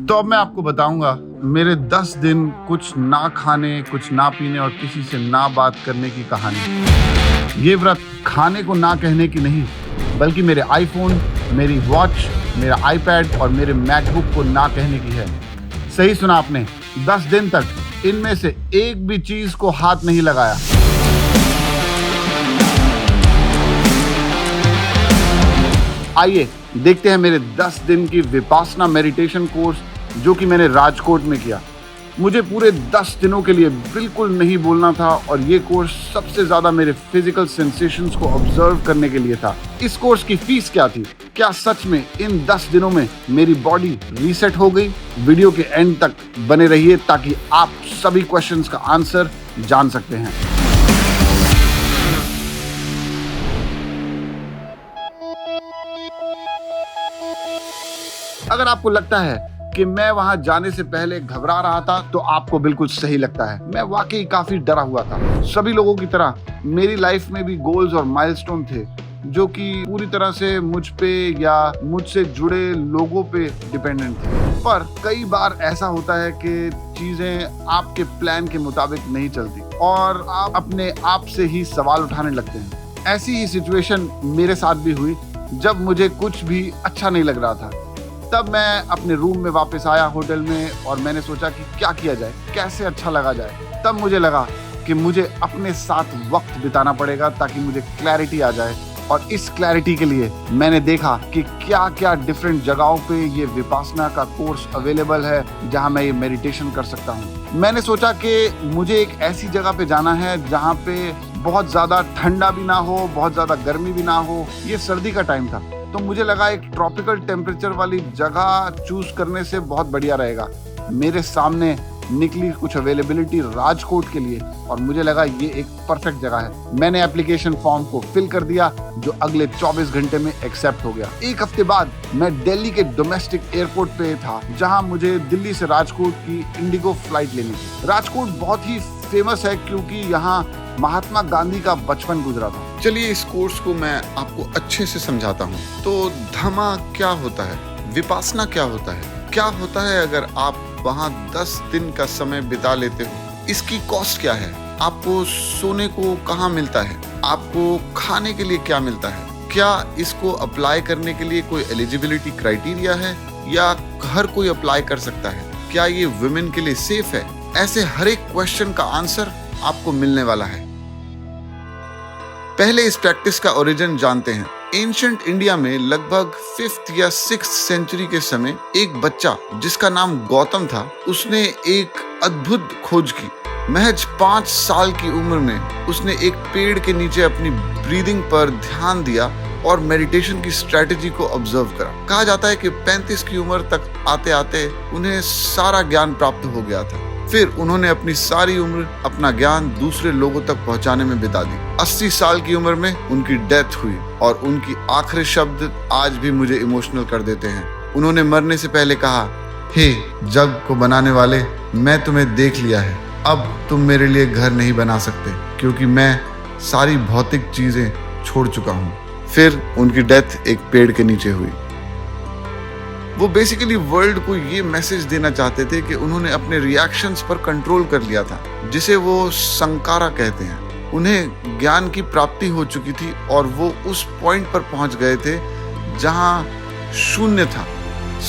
तो अब मैं आपको बताऊंगा मेरे 10 दिन कुछ ना खाने, कुछ ना पीने और किसी से ना बात करने की कहानी। ये व्रत खाने को ना कहने की नहीं, बल्कि मेरे आईफोन, मेरी वॉच, मेरा आईपैड और मेरे मैकबुक को ना कहने की है। सही सुना आपने, 10 दिन तक इनमें से एक भी चीज को हाथ नहीं लगाया। आइए देखते हैं मेरे 10 दिन की विपासना मेडिटेशन कोर्स जो कि मैंने राजकोट में किया। मुझे पूरे 10 दिनों के लिए बिल्कुल नहीं बोलना था और ये कोर्स सबसे ज्यादा मेरे फिजिकल सेंसेशंस को ऑब्जर्व करने के लिए था। इस कोर्स की फीस क्या थी? क्या सच में इन 10 दिनों में मेरी बॉडी रीसेट हो गई? वीडियो के एंड तक बने रहिए ताकि आप सभी क्वेश्चंस का आंसर जान सकते हैं। अगर आपको लगता है कि मैं वहां जाने से पहले घबरा रहा था, तो आपको बिल्कुल सही लगता है। मैं वाकई काफी डरा हुआ था। सभी लोगों की तरह मेरी लाइफ में भी गोल्स और माइलस्टोन थे जो कि पूरी तरह से मुझ पे या मुझसे जुड़े लोगों पे डिपेंडेंट थे। पर कई बार ऐसा होता है कि चीजें आपके प्लान के मुताबिक नहीं चलती और आप अपने आप से ही सवाल उठाने लगते हैं। ऐसी ही सिचुएशन मेरे साथ भी हुई जब मुझे कुछ भी अच्छा नहीं लग रहा था। तब मैं अपने रूम में वापस आया होटल में और मैंने सोचा कि क्या किया जाए, कैसे अच्छा लगा जाए। तब मुझे लगा कि मुझे अपने साथ वक्त बिताना पड़ेगा ताकि मुझे क्लैरिटी आ जाए। और इस क्लैरिटी के लिए मैंने देखा कि क्या क्या डिफरेंट जगहों पे ये विपासना का कोर्स अवेलेबल है जहां मैं ये मेडिटेशन कर सकता हूं। मैंने सोचा कि मुझे एक ऐसी जगह पे जाना है जहां पे बहुत ज़्यादा ठंडा भी ना हो, बहुत ज़्यादा गर्मी भी ना हो। ये सर्दी का टाइम था तो मुझे लगा एक ट्रॉपिकल टेम्परेचर वाली जगह चूज करने से बहुत बढ़िया रहेगा। मेरे सामने निकली कुछ अवेलेबिलिटी राजकोट के लिए और मुझे लगा ये एक परफेक्ट जगह है। मैंने एप्लीकेशन फॉर्म को फिल कर दिया जो अगले 24 घंटे में एक्सेप्ट हो गया। एक हफ्ते बाद मैं दिल्ली के डोमेस्टिक एयरपोर्ट पे था जहां मुझे दिल्ली से राजकोट की इंडिगो फ्लाइट लेनी थी। राजकोट बहुत ही फेमस है क्योंकि यहाँ महात्मा गांधी का बचपन गुजरा था। चलिए इस कोर्स को मैं आपको अच्छे से समझाता हूँ। तो धमा क्या होता है, विपासना क्या होता है, क्या होता है अगर आप वहाँ 10 दिन का समय बिता लेते हो, इसकी कॉस्ट क्या है, आपको सोने को कहाँ मिलता है, आपको खाने के लिए क्या मिलता है, क्या इसको अप्लाई करने के लिए कोई एलिजिबिलिटी क्राइटेरिया है या हर कोई अप्लाई कर सकता है, क्या ये वुमेन के लिए सेफ है? ऐसे हर एक क्वेश्चन का आंसर आपको मिलने वाला है। पहले इस प्रैक्टिस का ओरिजिन जानते हैं। एंशिएंट इंडिया में लगभग 5th या 6th सेंचुरी के समय एक बच्चा जिसका नाम गौतम था, उसने एक अद्भुत खोज की। महज 5 साल की उम्र में उसने एक पेड़ के नीचे अपनी ब्रीदिंग पर ध्यान दिया और मेडिटेशन की स्ट्रेटेजी को ऑब्जर्व करा। कहा जाता है कि 35 की उम्र तक आते आते उन्हें सारा ज्ञान प्राप्त हो गया था। फिर उन्होंने अपनी सारी उम्र अपना ज्ञान दूसरे लोगों तक पहुंचाने में बिता दी। 80 साल की उम्र में उनकी डेथ हुई और उनकी आखिरी शब्द आज भी मुझे इमोशनल कर देते हैं। उन्होंने मरने से पहले कहा, हे जग को बनाने वाले, मैं तुम्हें देख लिया है। अब तुम मेरे लिए घर नहीं बना सकते क्योंकि मैं सारी भौतिक चीजें छोड़ चुका हूँ। फिर उनकी डेथ एक पेड़ के नीचे हुई। वो बेसिकली वर्ल्ड को ये मैसेज देना चाहते थे कि उन्होंने अपने रिएक्शंस पर कंट्रोल कर लिया था, जिसे वो संकारा कहते हैं। उन्हें ज्ञान की प्राप्ति हो चुकी थी और वो उस पॉइंट पर पहुंच गए थे जहां शून्य था,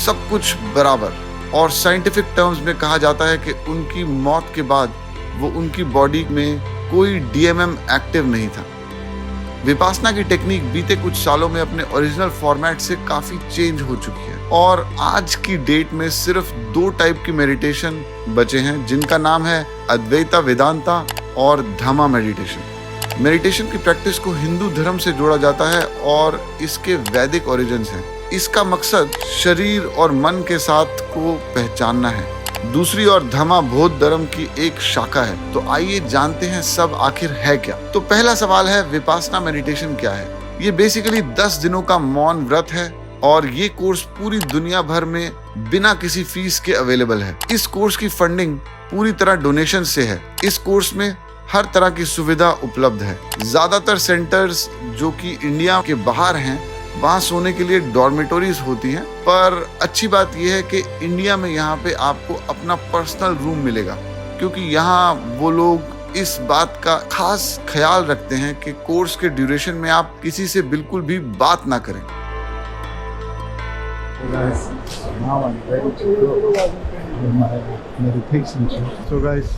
सब कुछ बराबर। और साइंटिफिक टर्म्स में कहा जाता है कि उनकी मौत के बाद वो उनकी बॉडी में कोई डीएमएम एक्टिव नहीं था। विपासना की टेक्निक बीते कुछ सालों में अपने ओरिजिनल फॉर्मेट से काफी चेंज हो चुकी है और आज की डेट में सिर्फ 2 टाइप की मेडिटेशन बचे हैं जिनका नाम है अद्वैता वेदांता और धम्मा मेडिटेशन। मेडिटेशन की प्रैक्टिस को हिंदू धर्म से जोड़ा जाता है और इसके वैदिक ओरिजिन्स हैं। इसका मकसद शरीर और मन के साथ को पहचानना है। दूसरी ओर धम्मा बौद्ध धर्म की एक शाखा है। तो आइए जानते हैं सब आखिर है क्या। तो पहला सवाल है, विपासना मेडिटेशन क्या है? ये बेसिकली 10 दिनों का मौन व्रत है और ये कोर्स पूरी दुनिया भर में बिना किसी फीस के अवेलेबल है। इस कोर्स की फंडिंग पूरी तरह डोनेशन से है। इस कोर्स में हर तरह की सुविधा उपलब्ध है। ज्यादातर सेंटर्स जो कि इंडिया के बाहर हैं वहाँ सोने के लिए डॉर्मेटोरीज होती हैं, पर अच्छी बात यह है कि इंडिया में यहाँ पे आपको अपना पर्सनल रूम मिलेगा, क्योंकि यहाँ वो लोग इस बात का खास ख्याल रखते हैं कि कोर्स के ड्यूरेशन में आप किसी से बिल्कुल भी बात ना करें। Guys, now I'm ready to go for my meditation trip. So guys,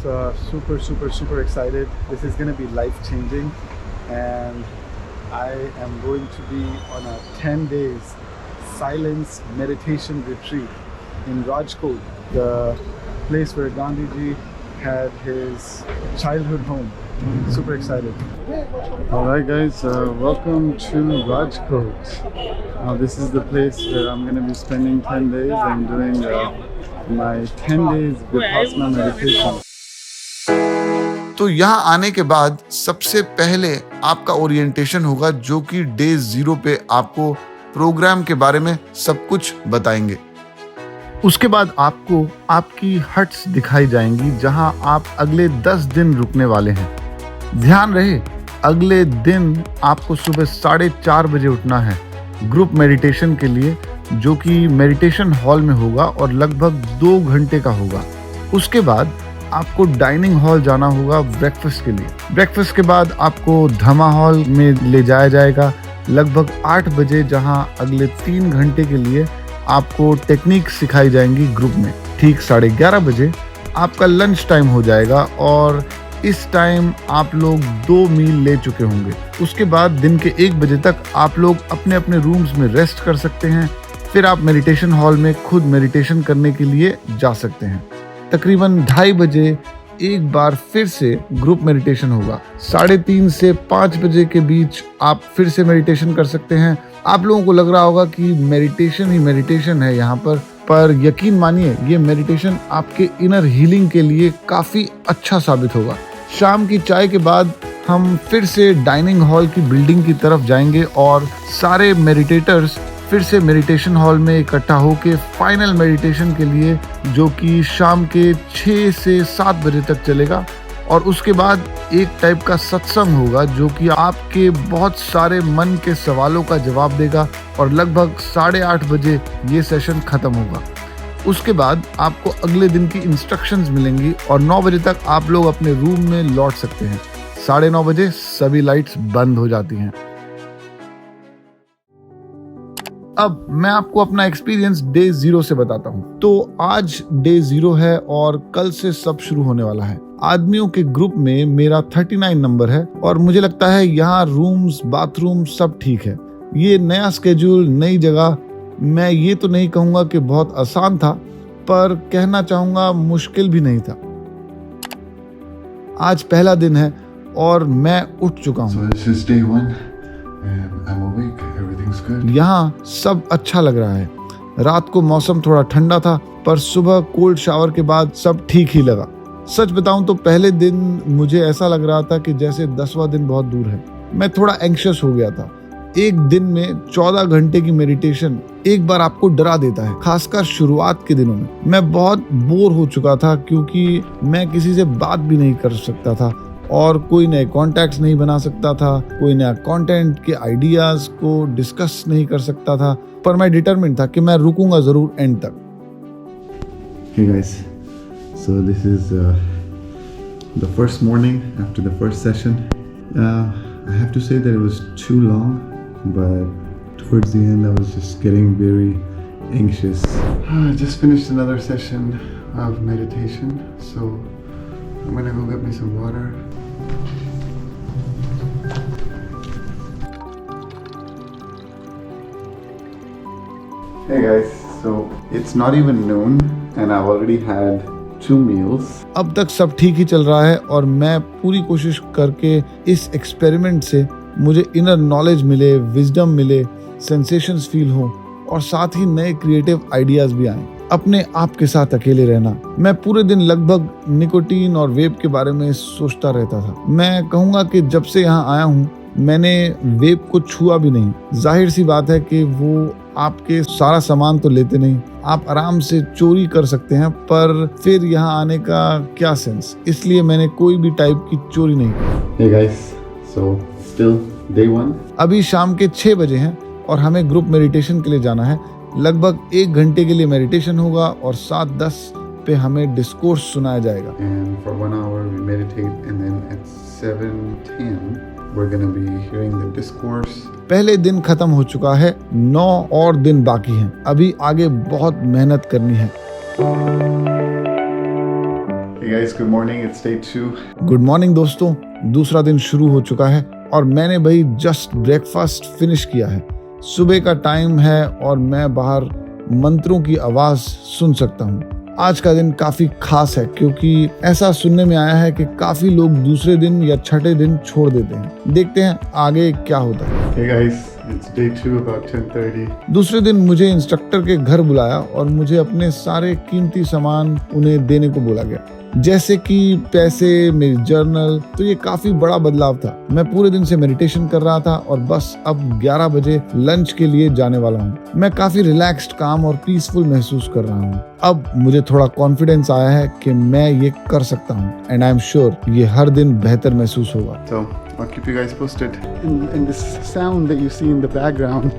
super excited. This is going to be life changing, and I am going to be on a 10 days silence meditation retreat in Rajkot, the place where Gandhi ji had his childhood home. Super excited. Alright guys, welcome to Rajkot. This is the place where I'm going to be spending 10 days. I'm doing my 10 days Vipassana meditation. तो यहाँ आने के बाद सबसे पहले आपका orientation होगा, जो कि डे 0 पे आपको प्रोग्राम के बारे में सब कुछ बताएंगे। उसके बाद आपको आपकी हट्स दिखाई जाएंगी, जहां आप अगले 10 दिन रुकने वाले हैं। ध्यान रहे, अगले दिन आपको सुबह 4:30 बजे उठना है ग्रुप मेडिटेशन के लिए, जो कि मेडिटेशन हॉल में होगा और लगभग 2 घंटे का होगा। उसके बाद आपको डाइनिंग हॉल जाना होगा ब्रेकफास्ट के लिए। ब्रेकफास्ट के बाद आपको धमा हॉल में ले जाया जाएगा लगभग 8 बजे, जहां अगले 3 घंटे के लिए आपको टेक्निक सिखाई जाएंगी ग्रुप में। ठीक 11:30 बजे आपका लंच टाइम हो जाएगा और इस टाइम आप लोग 2 मील ले चुके होंगे। उसके बाद दिन के 1 बजे तक आप लोग अपने अपने रूम्स में रेस्ट कर सकते हैं। फिर आप मेडिटेशन हॉल में खुद मेडिटेशन करने के लिए जा सकते हैं। तकरीबन 2:30 बजे एक बार फिर से ग्रुप मेडिटेशन होगा। 3:30 से 5 बजे के बीच आप फिर से मेडिटेशन कर सकते हैं। आप लोगों को लग रहा होगा कि मेडिटेशन ही मेडिटेशन है यहाँ पर यकीन मानिए, ये मेडिटेशन आपके इनर हीलिंग के लिए काफी अच्छा साबित होगा। शाम की चाय के बाद हम फिर से डाइनिंग हॉल की बिल्डिंग की तरफ जाएंगे और सारे मेडिटेटर्स फिर से मेडिटेशन हॉल में इकट्ठा होके फाइनल मेडिटेशन के लिए, जो कि शाम के 6 से 7 बजे तक चलेगा। और उसके बाद एक टाइप का सत्संग होगा, जो कि आपके बहुत सारे मन के सवालों का जवाब देगा और लगभग 8:30 बजे ये सेशन खत्म होगा। उसके बाद आपको अगले दिन की इंस्ट्रक्शंस मिलेंगी और 9 बजे तक आप लोग अपने रूम में लौट सकते हैं। 9:30 बजे सभी लाइट्स बंद हो जाती हैं। अब मैं आपको अपना एक्सपीरियंस डे 0 से बताता हूँ। तो आज डे 0 है और कल से सब शुरू होने वाला है। आदमियों के ग्रुप में मेरा 39 नंबर है और मुझे लगता है यहाँ रूम्स, बाथरूम सब ठीक है। ये नया स्केड्यूल, नई जगह, मैं ये तो नहीं कहूँगा कि बहुत आसान था, पर कहना चाहूँगा मुश्किल भी नहीं था। आज पहला दिन है और मैं उठ चुका हूँ। यहाँ सब अच्छा लग रहा है। रात को मौसम थोड़ा ठंडा था, पर सुबह कोल्ड शावर के बाद सब ठीक ही लगा। सच बताऊं तो पहले दिन मुझे ऐसा लग रहा था कि जैसे 10वां दिन बहुत दूर है। मैं थोड़ा एंग्शियस हो गया था। एक दिन में 14 घंटे की मेडिटेशन एक बार आपको डरा देता है, खासकर शुरुआत के दिनों में। मैं बहुत बोर हो चुका था क्योंकि मैं किसी से बात भी नहीं कर सकता था और कोई नए कॉन्टैक्ट्स नहीं बना सकता था, कोई नया कंटेंट के आइडियाज को डिस्कस नहीं कर सकता था। पर मैं डिटरमिन्ड था कि मैं रुकूंगा जरूर एंड तक। Hey guys, so this is the first morning after the first session. I have to say that it was too long, but towards the end I was just getting very anxious. I just finished another session of meditation, so I'm gonna go get me some water. Hey guys, so it's not even noon and I've already had 2 meals. अब तक सब ठीक ही चल रहा है और मैं पूरी कोशिश करके इस एक्सपेरिमेंट से मुझे इनर नॉलेज मिले, विजडम मिले, सेंसेशंस फील हो और साथ ही नए क्रिएटिव आइडियाज भी आए। अपने आप के साथ अकेले रहना। मैं पूरे दिन लगभग निकोटीन और वेप के बारे में सोचता रहता था। मैं कहूँगा कि जब से यहाँ आया हूँ मैंने वेप को छुआ भी नहीं। जाहिर सी बात है कि वो आपके सारा सामान तो लेते नहीं, आप आराम से चोरी कर सकते हैं, पर फिर यहाँ आने का क्या सेंस, इसलिए मैंने कोई भी टाइप की चोरी नहीं की। Hey guys, so still day 1. अभी शाम के 6 बजे हैं और हमें ग्रुप मेडिटेशन के लिए जाना है। लगभग 1 घंटे के लिए मेडिटेशन होगा और 7:10 पे हमें डिस्कोर्स सुनाया जाएगा। And for 1 hour we meditate and then at 7:10 we're going to be hearing the discourse. पहले दिन खत्म हो चुका है, 9 और दिन बाकी हैं। अभी आगे बहुत मेहनत करनी है। Hey guys, good morning. It's day 2. Good morning दोस्तों, दूसरा दिन शुरू हो चुका है और मैंने भाई जस्ट ब्रेकफास्ट फिनिश किया है। सुबह का टाइम है और मैं बाहर मंत्रों की आवाज सुन सकता हूँ। आज का दिन काफी खास है क्योंकि ऐसा सुनने में आया है कि काफी लोग दूसरे दिन या छठे दिन छोड़ देते हैं। देखते हैं आगे क्या होता है। Hey guys, it's day 2 about 10:30. दूसरे दिन मुझे इंस्ट्रक्टर के घर बुलाया और मुझे अपने सारे कीमती सामान उन्हें देने को बोला गया, जैसे कि पैसे, मेरी जर्नल। तो ये काफी बड़ा बदलाव था। मैं पूरे दिन से मेडिटेशन कर रहा था और बस अब 11 बजे लंच के लिए जाने वाला हूँ। मैं काफी रिलैक्स्ड, काम और पीसफुल महसूस कर रहा हूँ। अब मुझे थोड़ा कॉन्फिडेंस आया है कि मैं ये कर सकता हूँ एंड आई एम श्योर ये हर दिन बेहतर महसूस होगा। So I'll keep you guys posted. And this sound that you see in the background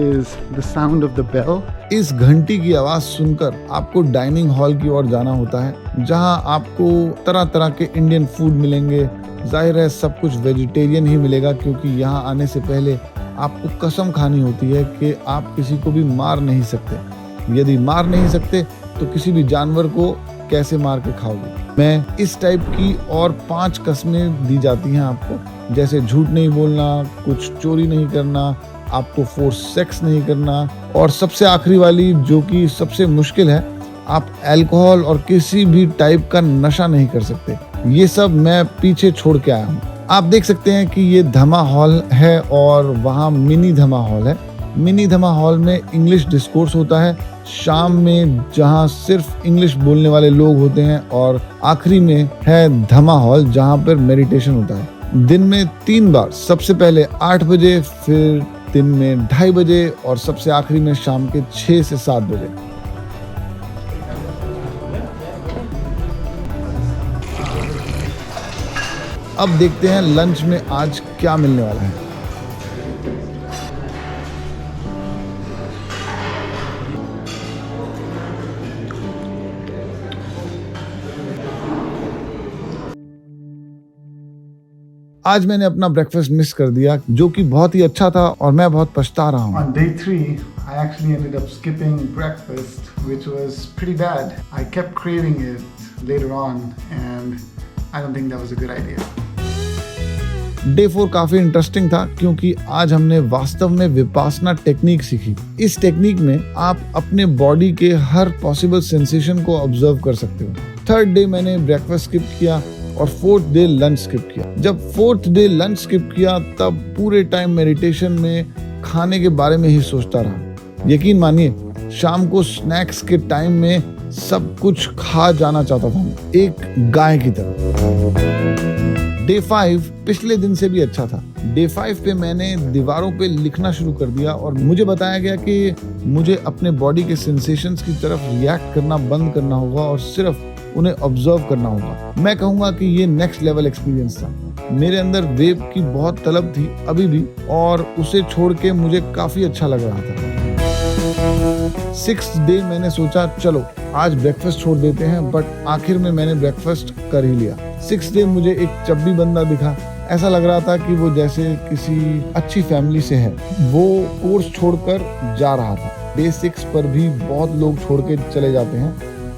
is the sound of the bell. इस घंटी की आवाज सुनकर आपको डाइनिंग हॉल की ओर जाना होता है, जहां आपको तरह तरह के इंडियन फूड मिलेंगे। जाहिर है सब कुछ वेजिटेरियन ही मिलेगा क्योंकि यहाँ आने से पहले आपको कसम खानी होती है कि आप किसी को भी मार नहीं सकते। यदि मार नहीं सकते तो किसी भी जानवर को कैसे मार के खाओगे। मैं इस टाइप की और 5 कस्में दी जाती हैं आपको, जैसे झूठ नहीं बोलना, कुछ चोरी नहीं करना, आपको फोर्स सेक्स नहीं करना और सबसे आखिरी वाली जो कि सबसे मुश्किल है, आप अल्कोहल और किसी भी टाइप का नशा नहीं कर सकते। ये सब मैं पीछे छोड़ के आया हूँ। आप देख सकते हैं कि ये धमा हॉल है और वहाँ मिनी धमा हॉल है। मिनी धमा हॉल में इंग्लिश डिस्कोर्स होता है शाम में, जहाँ सिर्फ इंग्लिश बोलने वाले लोग होते हैं, और आखिरी में है धमा हॉल जहाँ पर मेडिटेशन होता है। दिन में 3 बार, सबसे पहले 8 बजे, फिर दिन में 2:30 बजे और सबसे आखिरी में शाम के 6 से 7 बजे। अब देखते हैं लंच में आज क्या मिलने वाला है। आज मैंने अपना ब्रेकफास्ट मिस कर दिया, जो कि बहुत ही अच्छा था और मैं बहुत पछता रहा हूँ। On day 3, I actually ended up skipping breakfast, which was pretty bad. I kept craving it later on, and I don't think that was a good idea. Day 4 काफी इंटरेस्टिंग था क्योंकि आज हमने वास्तव में विपासना टेक्निक सीखी। इस टेक्निक में आप अपने बॉडी के हर पॉसिबल सेंसेशन को ऑब्जर्व कर सकते हो। 3rd डे मैंने ब्रेकफास्ट स्किप किया और 4th डे लंच स्किप किया। जब 4th डे लंच स्किप किया तब पूरे टाइम मेडिटेशन में खाने के बारे में ही सोचता रहा। यकीन मानिए, शाम को स्नैक्स के टाइम में सब कुछ खा जाना चाहता था, एक गाय की तरह। डे 5 पिछले दिन से भी अच्छा था। डे 5 पे मैंने दीवारों पे लिखना शुरू कर दिया और मुझे बताया गया कि मुझे अपने बॉडी के सेंसेशंस की तरफ रिएक्ट करना बंद करना होगा और सिर्फ उन्हें ऑब्जर्व करना होगा। मैं कहूँगा कि ये नेक्स्ट लेवल एक्सपीरियंस था। मेरे अंदर वेब की बहुत तलब थी अभी भी, और उसे छोड़ के मुझे काफी अच्छा लग रहा था। 6th डे मैंने सोचा चलो आज ब्रेकफास्ट छोड़ देते हैं, बट आखिर में मैंने ब्रेकफास्ट कर ही लिया। 6th डे मुझे एक चब्बी बंदा दिखा। ऐसा लग रहा था कि वो जैसे किसी अच्छी फैमिली से है। वो कोर्स छोड़कर जा रहा था। डे 6 पर भी बहुत लोग छोड़ के चले जाते हैं,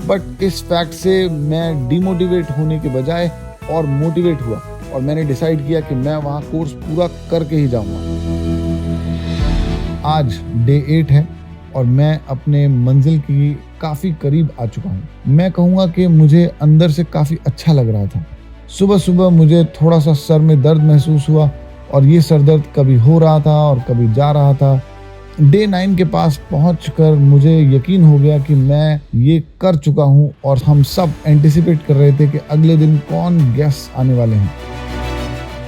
बट इस फैक्ट से मैं डिमोटिवेट होने के बजाय और मोटिवेट हुआ और मैंने डिसाइड किया कि मैं वहाँ कोर्स पूरा करके ही जाऊँगा। आज डे 8 है और मैं अपने मंजिल की काफ़ी करीब आ चुका हूँ। मैं कहूँगा कि मुझे अंदर से काफ़ी अच्छा लग रहा था। सुबह सुबह मुझे थोड़ा सा सर में दर्द महसूस हुआ और ये सर दर्द कभी हो रहा था और कभी जा रहा था। डे 9 के पास पहुंचकर मुझे यकीन हो गया कि मैं ये कर चुका हूँ और हम सब एंटिसिपेट कर रहे थे कि अगले दिन कौन गेस्ट आने वाले हैं।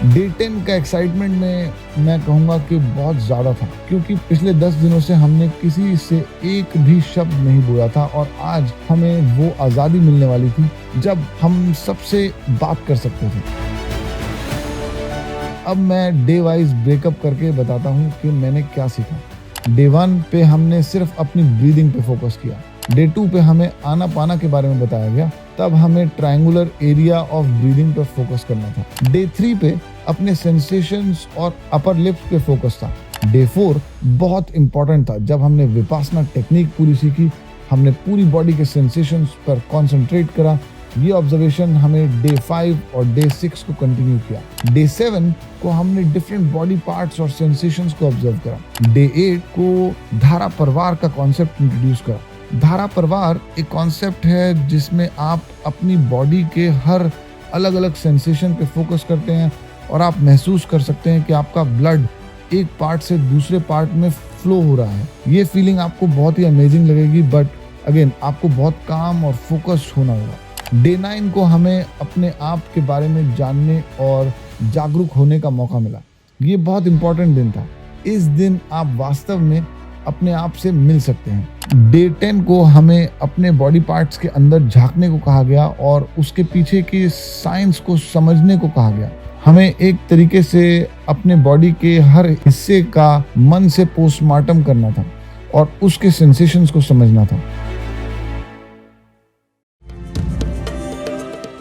डे 10 का एक्साइटमेंट में मैं कहूँगा कि बहुत ज़्यादा था, क्योंकि पिछले 10 दिनों से हमने किसी से एक भी शब्द नहीं बोला था और आज हमें वो आज़ादी मिलने वाली थी जब हम सबसे बात कर सकते थे। अब मैं डे वाइज ब्रेकअप करके बताता हूँ कि मैंने क्या सीखा। डे 1 पे हमने सिर्फ अपनी ब्रीदिंग पे फोकस किया। डे 2 पे हमें आना पाना के बारे में बताया गया, तब हमें ट्रायंगुलर एरिया ऑफ ब्रीदिंग पर फोकस करना था। डे 3 पे अपने सेंसेशंस और अपर लिप्स पे फोकस था। डे 4 बहुत इंपॉर्टेंट था, जब हमने विपासना टेक्निक पूरी सीखी, हमने पूरी बॉडी के सेंसेशंस पर कंसंट्रेट करा। ये ऑब्जर्वेशन हमें डे 5 और डे 6 को कंटिन्यू किया। डे 7 को हमने डिफरेंट बॉडी पार्ट्स और सेंसेशंस को ऑब्जर्व करा। डे 8 को धारा प्रवार का कॉन्सेप्ट इंट्रोड्यूस करा। धारा प्रवार एक कॉन्सेप्ट है जिसमें आप अपनी बॉडी के हर अलग अलग सेंसेशन पे फोकस करते हैं और आप महसूस कर सकते हैं कि आपका ब्लड एक पार्ट से दूसरे पार्ट में फ्लो हो रहा है। ये फीलिंग आपको बहुत ही अमेजिंग लगेगी, बट अगेन आपको बहुत काम और फोकस होना होगा। डे 9 को हमें अपने आप के बारे में जानने और जागरूक होने का मौका मिला। ये बहुत इंपॉर्टेंट दिन था। इस दिन आप वास्तव में अपने आप से मिल सकते हैं। डे 10 को हमें अपने बॉडी पार्ट्स के अंदर झांकने को कहा गया और उसके पीछे के साइंस को समझने को कहा गया। हमें एक तरीके से अपने बॉडी के हर हिस्से का मन से पोस्टमार्टम करना था और उसके सेंसेशंस को समझना था।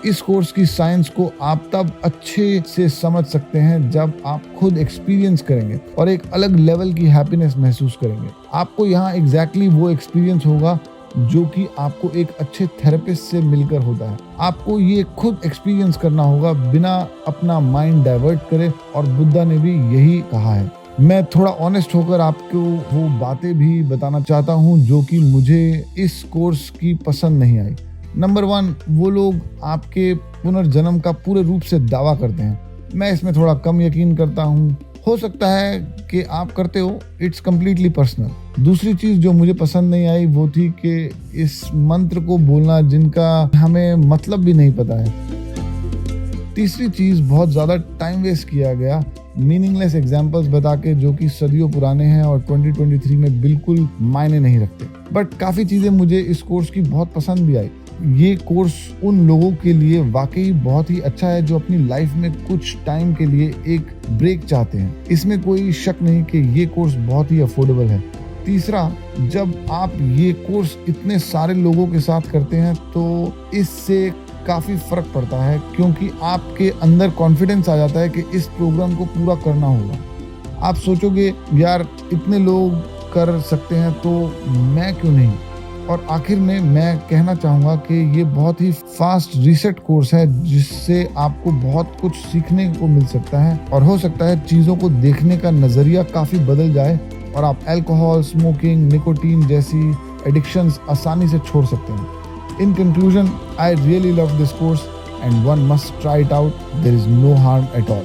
इस कोर्स की साइंस को आप तब अच्छे से समझ सकते हैं जब आप खुद एक्सपीरियंस करेंगे और एक अलग लेवल की हैप्पीनेस महसूस करेंगे। आपको यहाँ एग्जैक्टली वो एक्सपीरियंस होगा जो कि आपको एक अच्छे थेरेपिस्ट से मिलकर होता है। आपको ये खुद एक्सपीरियंस करना होगा बिना अपना माइंड डाइवर्ट करे, और बुद्धा ने भी यही कहा है। मैं थोड़ा ऑनेस्ट होकर आपको वो बातें भी बताना चाहता हूँ जो कि मुझे इस कोर्स की पसंद नहीं आई। नंबर 1, वो लोग आपके पुनर्जन्म का पूरे रूप से दावा करते हैं। मैं इसमें थोड़ा कम यकीन करता हूँ। हो सकता है कि आप करते हो, इट्स कम्प्लीटली पर्सनल। दूसरी चीज जो मुझे पसंद नहीं आई वो थी कि इस मंत्र को बोलना जिनका हमें मतलब भी नहीं पता है। तीसरी चीज, बहुत ज्यादा टाइम वेस्ट किया गया मीनिंगलेस एग्जाम्पल्स बता के, जो कि सदियों पुराने हैं और 2023 में बिल्कुल मायने नहीं रखते। बट काफी चीजें मुझे इस कोर्स की बहुत पसंद भी आई। ये कोर्स उन लोगों के लिए वाकई बहुत ही अच्छा है जो अपनी लाइफ में कुछ टाइम के लिए एक ब्रेक चाहते हैं। इसमें कोई शक नहीं कि ये कोर्स बहुत ही अफोर्डेबल है। तीसरा, जब आप ये कोर्स इतने सारे लोगों के साथ करते हैं तो इससे काफी फर्क पड़ता है, क्योंकि आपके अंदर कॉन्फिडेंस आ जाता है कि इस प्रोग्राम को पूरा करना होगा। आप सोचोगे यार इतने लोग कर सकते हैं तो मैं क्यों नहीं। और आखिर में मैं कहना चाहूँगा कि ये बहुत ही फास्ट रीसेट कोर्स है जिससे आपको बहुत कुछ सीखने को मिल सकता है, और हो सकता है चीज़ों को देखने का नज़रिया काफ़ी बदल जाए और आप अल्कोहल, स्मोकिंग, निकोटीन जैसी एडिक्शंस आसानी से छोड़ सकते हैं। In conclusion, I really love this course and one must try it out. There is no harm at all.